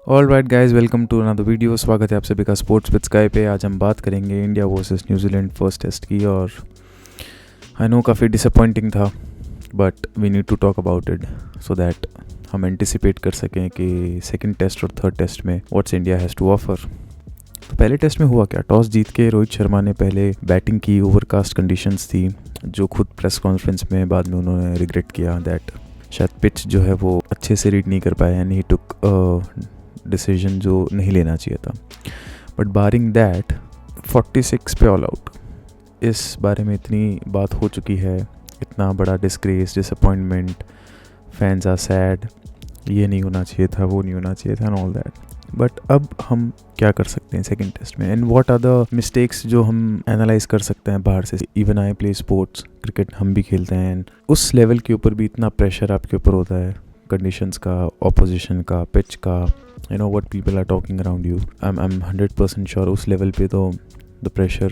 All right guys, welcome to another video. स्वागत है आप सभी का स्पोर्ट्स विद स्काई पे। आज हम बात करेंगे India versus New Zealand first test की। और आई नो काफ़ी डिसअपॉइंटिंग था, but we need to talk about it so that हम एंटिसिपेट कर सकें कि सेकंड टेस्ट और थर्ड टेस्ट में what's India has to offer. तो पहले टेस्ट में हुआ क्या, टॉस जीत के रोहित शर्मा ने पहले बैटिंग की। ओवरकास्ट कंडीशंस थी, जो खुद प्रेस कॉन्फ्रेंस में बाद में उन्होंने रिग्रेट किया दैट शायद पिच जो है वो अच्छे से रीड नहीं कर पाए एंड ही टुक डिसीजन जो नहीं लेना चाहिए था। बट बारिंग दैट 46 पे ऑल आउट। इस बारे में इतनी बात हो चुकी है, इतना बड़ा disgrace, disappointment, fans are sad, ये नहीं होना चाहिए था, वो नहीं होना चाहिए था एंड ऑल दैट। बट अब हम क्या कर सकते हैं सेकंड टेस्ट में, and what are the mistakes जो हम एनालाइज कर सकते हैं बाहर से। Even I play sports, cricket हम भी खेलते हैं, एंड उस लेवल के ऊपर भी इतना प्रेशर आपके ऊपर होता है, कंडीशंस का, ऑपोजिशन का, पिच का, you know what people are talking around you. I'm 100% sure उस लेवल पे तो the pressure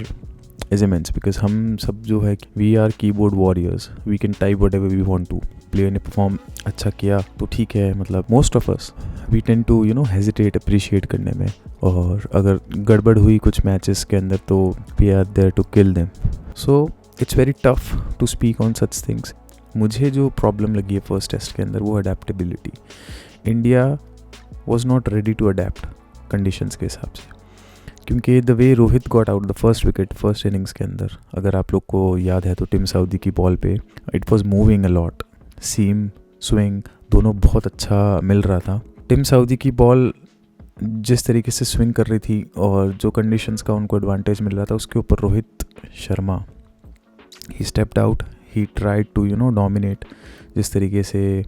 is immense because हम सब जो है we are keyboard warriors. We can type whatever we want to. Player ने परफॉर्म अच्छा किया तो ठीक है, मतलब most of us we tend to hesitate appreciate करने में, और अगर गड़बड़ हुई कुछ मैचेस के अंदर तो we are there to kill them. So it's very tough to speak on such things. मुझे जो प्रॉब्लम लगी है फर्स्ट टेस्ट के अंदर वो adaptability. India was not ready to adapt conditions के हिसाब से, क्योंकि the way Rohit got out the first wicket first innings के अंदर, अगर आप लोग को याद है तो टिम साउदी की बॉल पे it was moving a lot, seam swing दोनों बहुत अच्छा मिल रहा था। टिम साउदी की बॉल जिस तरीके से स्विंग कर रही थी और जो कंडीशंस का उनको एडवांटेज मिल रहा था, उसके ऊपर Rohit Sharma he stepped out, he tried to dominate. जिस तरीके से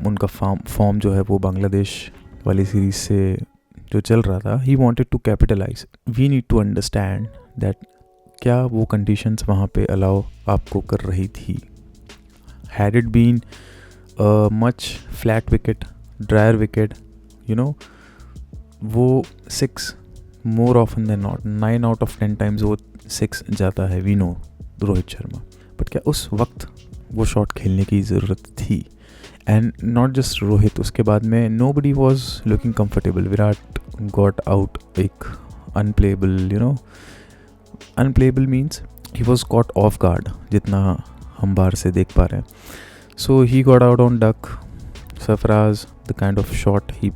उनका फॉर्म जो है वो बांग्लादेश वाली सीरीज से जो चल रहा था, he wanted to capitalise. We need to understand that क्या वो कंडीशंस वहाँ पे अलाउ आपको कर रही थी। Had it been much flat wicket, drier wicket, वो 6 more often than not, 9 out of 10 times वो 6 जाता है, we know Rohit Sharma. But क्या उस वक्त वो शॉट खेलने की ज़रूरत थी? एंड नॉट जस्ट रोहित, उसके बाद में nobody was looking comfortable. Virat got out एक unplayable, unplayable means he was got off guard, जितना हम बाहर से देख पा रहे हैं। So he got out on duck. Sarfaraz, the kind of shot he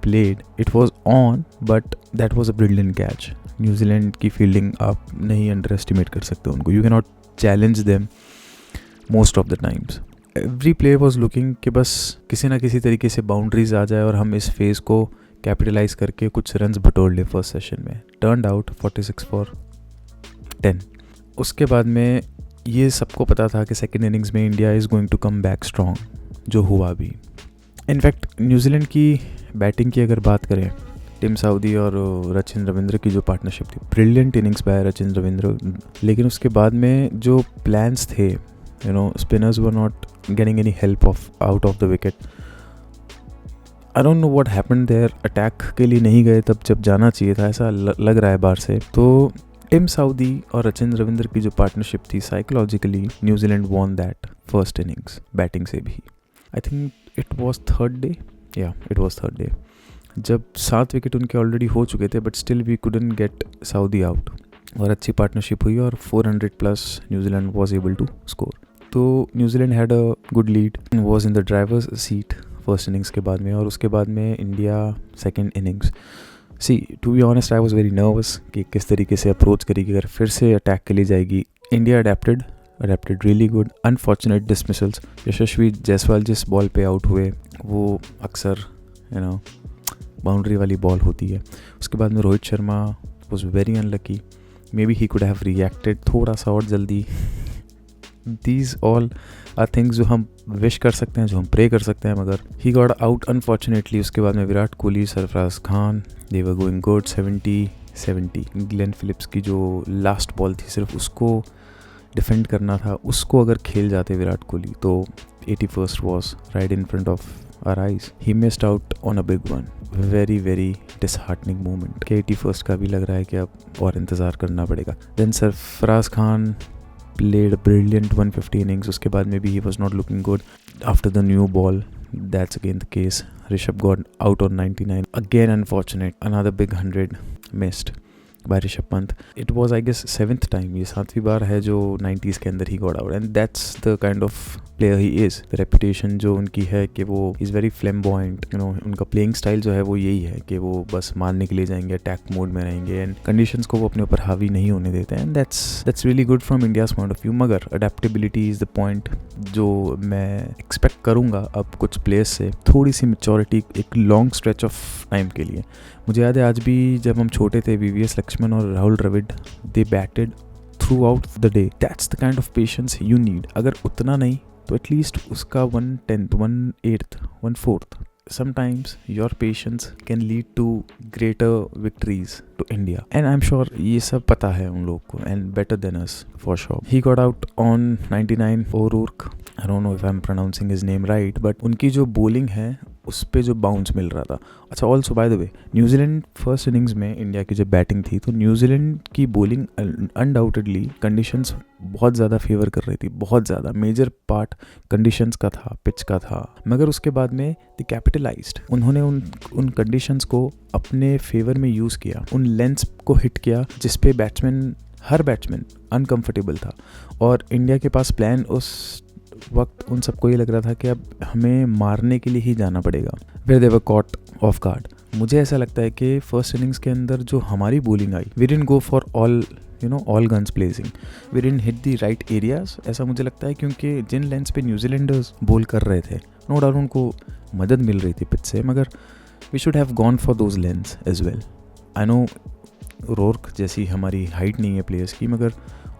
played, it was on, but that was a brilliant catch. New Zealand की फील्डिंग आप नहीं अंडर एस्टिमेट कर सकते उनको, you can not challenge them most of the times. Every player was looking कि बस किसी ना किसी तरीके से बाउंड्रीज आ जाए और हम इस फेज़ को कैपिटलाइज करके कुछ रन्स बटोर ले फर्स्ट सेशन में। Turned out 46 for 10। उसके बाद में ये सबको पता था कि सेकेंड इनिंग्स में India is going to come back strong, जो हुआ भी। इनफैक्ट न्यूजीलैंड की बैटिंग की अगर बात करें, टिम साउदी और रचिन रविंद्र की जो पार्टनरशिप थी, brilliant innings bye Rachin Ravindra. लेकिन उसके बाद में जो प्लान्स थे, spinners were not getting any help out of the wicket. I don't know what happened there. Attack के लिए नहीं गए तब जब जाना चाहिए था, ऐसा लग रहा है बाहर से। तो टिम साउदी और रचिन रविंद्र की जो पार्टनरशिप थी, psychologically New Zealand won that first innings batting से भी। I think it was third day, it was third day, जब 7 विकेट उनके ऑलरेडी हो चुके थे, but still we couldn't get Southee out, और अच्छी पार्टनरशिप हुई और 400 plus New Zealand was able to score. तो New Zealand had a good lead, was in the driver's seat first innings के बाद में। और उसके बाद में India second innings, see to be honest I was very nervous कि किस तरीके से अप्रोच करेगी, अगर फिर से अटैक के लिए जाएगी। India adapted really good. Unfortunate dismissals, Yashasvi Jaiswal जिस बॉल पे आउट हुए वो अक्सर बाउंड्री वाली बॉल होती है। उसके बाद में Rohit Sharma was very unlucky, may be he could have reacted थोड़ा सा और जल्दी। These all are things जो हम विश कर सकते हैं, जो हम प्रे कर सकते हैं, मगर ही गॉट आउट अनफॉर्चुनेटली। उसके बाद में Virat Kohli, Sarfaraz Khan, they were going good, 70-70। Glenn Phillips की जो लास्ट बॉल थी, सिर्फ उसको डिफेंड करना था, उसको अगर खेल जाते विराट कोहली तो 81st was right in front of our eyes. He missed out on a big one, very very disheartening moment कि 81st का भी लग रहा है कि अब और इंतज़ार करना पड़ेगा। Then Sarfaraz Khan played a brilliant 150 innings. उसके बाद में भी he was not looking good after the new ball that's again the case. Rishabh got out on 99. Again unfortunate. Another big 100 missed by Rishabh Pant. It was I guess 7th time. ये 7वीं बार है जो 90s के अंदर he got out, and that's the kind of player he is. The reputation जो उनकी है कि वो is very flamboyant, you know, उनका playing style जो है वो यही है कि वो बस मारने के लिए जाएंगे, attack mode में रहेंगे and conditions को वो अपने ऊपर हावी नहीं होने देते हैं, and that's really good from India's point of view. मगर adaptability is the point जो मैं expect करूँगा अब कुछ players से, थोड़ी सी maturity एक long stretch of time के लिए. मुझे याद है आज भी जब हम छोटे थे, VVS लक्ष्मण और Rahul Dravid, they batted throughout the day. That's the kind of patience you need. अगर उतना नहीं तो एटलीस्ट उसका 1/10, 1/8, 1/4. Sometimes your patience can lead to greater victories to India. And I'm sure ये सब पता है उन लोग को, and better than us for sure. He got out on 99. O'Rourke, I don't know if I'm pronouncing his name right, but उनकी जो bowling है उस पे जो बाउंस मिल रहा था. अच्छा, also by the way, New Zealand first innings में इंडिया की जब बैटिंग थी तो न्यूजीलैंड की बॉलिंग अनडाउटेडली कंडीशंस बहुत ज़्यादा फेवर कर रही थी, बहुत ज़्यादा. मेजर पार्ट कंडीशंस का था, पिच का था, मगर उसके बाद में द कैपिटलाइज्ड. उन्होंने उन कंडीशंस को अपने फेवर में यूज़ किया, उन लेंथ्स को हिट किया जिस पे हर बैट्समैन अनकम्फर्टेबल था. और इंडिया के पास प्लान उस वक्त उन सबको ये लग रहा था कि अब हमें मारने के लिए ही जाना पड़ेगा. Where they were caught off guard. मुझे ऐसा लगता है कि फर्स्ट इनिंग्स के अंदर जो हमारी बॉलिंग आई, we didn't go for all guns blazing, we didn't hit the right areas. ऐसा मुझे लगता है क्योंकि जिन लेंस पे न्यूजीलैंडर्स बॉल कर रहे थे, नो डाउट उनको मदद मिल रही थी पिच से, मगर we should have gone for those lengths as well. I know Rourke जैसी हमारी हाइट नहीं है प्लेयर्स की, मगर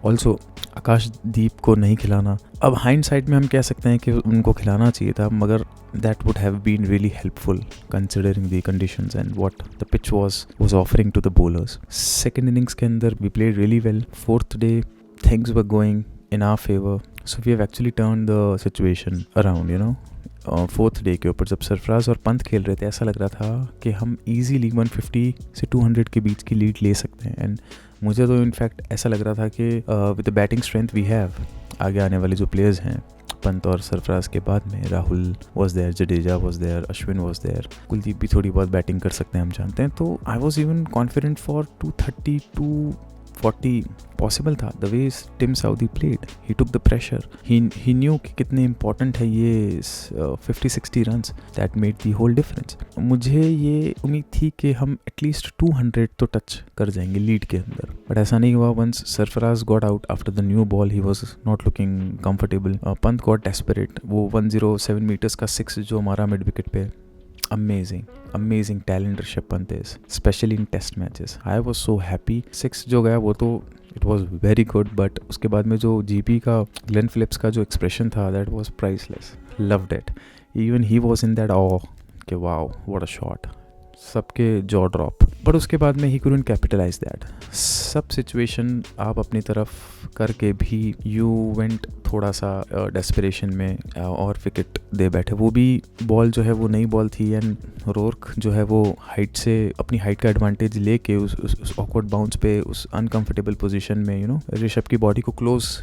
ऑल्सो आकाशदीप को नहीं खिलाना. अब हाइंडसाइड में हम कह सकते हैं कि उनको खिलाना चाहिए था, मगर that would have been really helpful considering the conditions and what the pitch was offering to the bowlers. Second innings के अंदर we played really well. Fourth day things were going in our favour, so we have actually turn the situation around, you know. Fourth day के ऊपर जब सरफराज और पंत खेल रहे थे, ऐसा लग रहा था कि हम ईजीली 150 से 200 के बीच की लीड ले सकते हैं. एंड मुझे तो इनफैक्ट ऐसा लग रहा था कि with the batting strength we have, आगे आने वाले जो प्लेयर्स हैं पंत और सरफराज के बाद में, Rahul was there, Jadeja was there, Ashwin was there, Kuldeep भी थोड़ी बहुत बैटिंग कर सकते हैं हम जानते हैं. तो I was even confident for 230, 240 possible था. The way Tim Southee played, he took the pressure, he knew कि कितने इंपॉर्टेंट है ये 50-60 runs, that made the whole difference. मुझे ये उम्मीद थी कि हम एटलीस्ट 200 तो टच कर जाएंगे लीड के अंदर, बट ऐसा नहीं हुआ. Once Sarfaraz got out after the new ball, he was not looking comfortable. Pant got desperate. वो 107 मीटर्स का 6 जो हमारा मिड विकेट पे, amazing talent Rishabh Pant is, especially in test matches. I was so happy. 6 जो गया वो तो it was very good, but उसके बाद में जो GP का ग्लेन फिलिप्स का जो एक्सप्रेशन था, that was priceless. Loved it. Even he was in that awe कि wow, what a shot. सबके जॉ ड्रॉप. बट उसके बाद में ही couldn't capitalize that. सब सिचुएशन आप अपनी तरफ करके भी यू वेंट थोड़ा सा डेस्परेशन में और विकेट दे बैठे. वो भी बॉल जो है वो नई बॉल थी, एंड रोर्क जो है वो हाइट से अपनी हाइट का एडवांटेज लेके उस ऑकवर्ड बाउंस पे, उस अनकंफर्टेबल पोजीशन में, यू नो, ऋषभ की बॉडी को क्लोज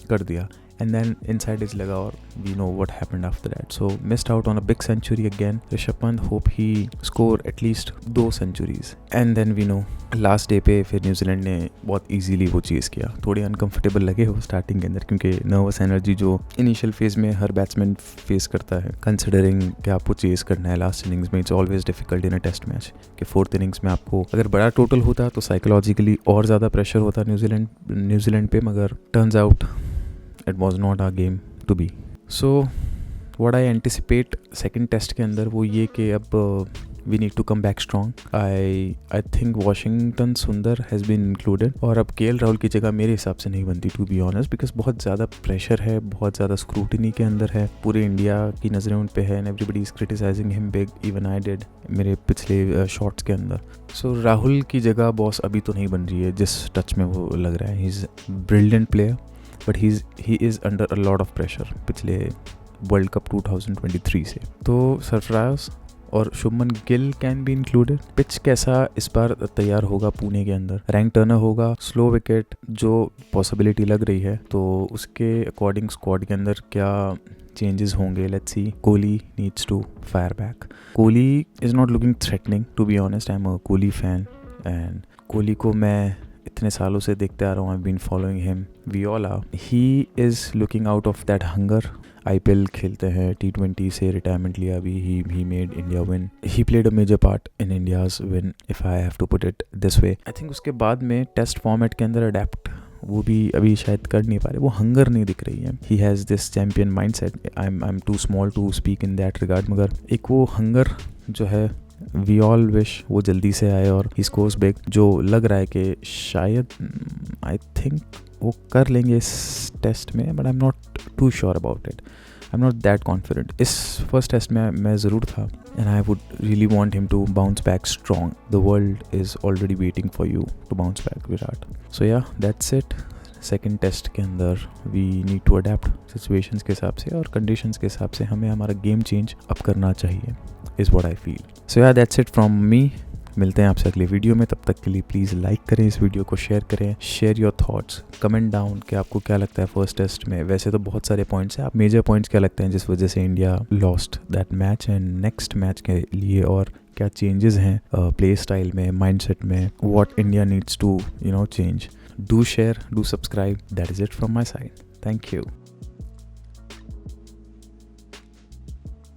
कर दिया. And then inside is लगा और we know what happened after that. So missed out on a big century again. Rishabh Pant, hope he score at least 2 centuries. And then we know last day पे फिर New Zealand ने बहुत easily वो चीज़ किया. थोड़ी uncomfortable लगे वो starting के अंदर, क्योंकि nervous energy जो इनिशियल फेज में हर बैट्समैन फेस करता है, कंसिडरिंग कि आपको चेस करना है लास्ट इनिंग्स में. It's always difficult in a test match कि फोर्थ इनिंग्स में आपको अगर बड़ा टोटल होता तो साइकोलॉजिकली और ज़्यादा प्रेशर होता न्यूजीलैंड पे, मगर turns out it was not our game to be. So what I anticipate second test के अंदर वो ये कि अब we need to come back strong. I think Washington Sundar has been included, और अब KL राहुल की जगह मेरे हिसाब से नहीं बनती, to be honest, because बहुत ज़्यादा प्रेशर है, बहुत ज़्यादा स्क्रूटिनी के अंदर है, पूरे इंडिया की नज़रें उन पे है, and everybody is criticizing him big, even I did मेरे पिछले शॉट्स के अंदर. So राहुल की जगह बॉस अभी तो नहीं बन रही है जिस टच में वो लग रहा है. he is a brilliant player, but he is under a lot of pressure पिछले वर्ल्ड कप 2023 से. तो सरफराज और Shubman Gill can be included. Pitch कैसा इस बार तैयार होगा पुणे के अंदर, रैंक टर्नर होगा, स्लो विकेट जो पॉसिबिलिटी लग रही है, तो उसके अकॉर्डिंग स्क्वाड के अंदर क्या चेंजेस होंगे, let's see. Kohli needs to fire back. Kohli is not looking threatening, to be honest. I am a Kohli fan and Kohli को मैं इतने सालों से देखते आ रहा हूँ। I been following him, we all are. He is looking out of that hunger. IPL खेलते हैं, T20 से रिटायरमेंट लिया अभी, he made India win, he played a major part in India's win, if I have to put it this way. I think उसके बाद में test format के अंदर अडेप्ट वो भी अभी शायद कर नहीं पा रहे, वो हंगर नहीं दिख रही है। He has this champion mindset. I am too small to speak in that regard, मगर एक वो हंगर जो है, वी ऑल विश वो जल्दी से आए और ही स्कोर्स बिग। जो लग रहा है कि शायद आई थिंक वो कर लेंगे इस टेस्ट में, but I am not too sure about it. I am not that confident. इस फर्स्ट टेस्ट में मैं ज़रूर था and I would really want him to bounce back strong. The world is already waiting for you to bounce back Virat. So yeah that's it. Second test के अंदर we need to adapt situations के हिसाब से और conditions के हिसाब से हमें हमारा गेम चेंज अप करना चाहिए, is what I feel. So yeah that's it from me. मिलते हैं आपसे अगले वीडियो में, तब तक के लिए प्लीज़ लाइक करें इस वीडियो को, शेयर करें, share your thoughts, comment down कि आपको क्या लगता है फर्स्ट टेस्ट में। वैसे तो बहुत सारे पॉइंट्स हैं, आप मेजर पॉइंट्स क्या लगते हैं जिस वजह से India lost that match, and next match के लिए और क्या चेंजेस हैं प्ले स्टाइल में, माइंडसेट में, what India needs to change. Do share, do subscribe. That is it from my side. Thank you.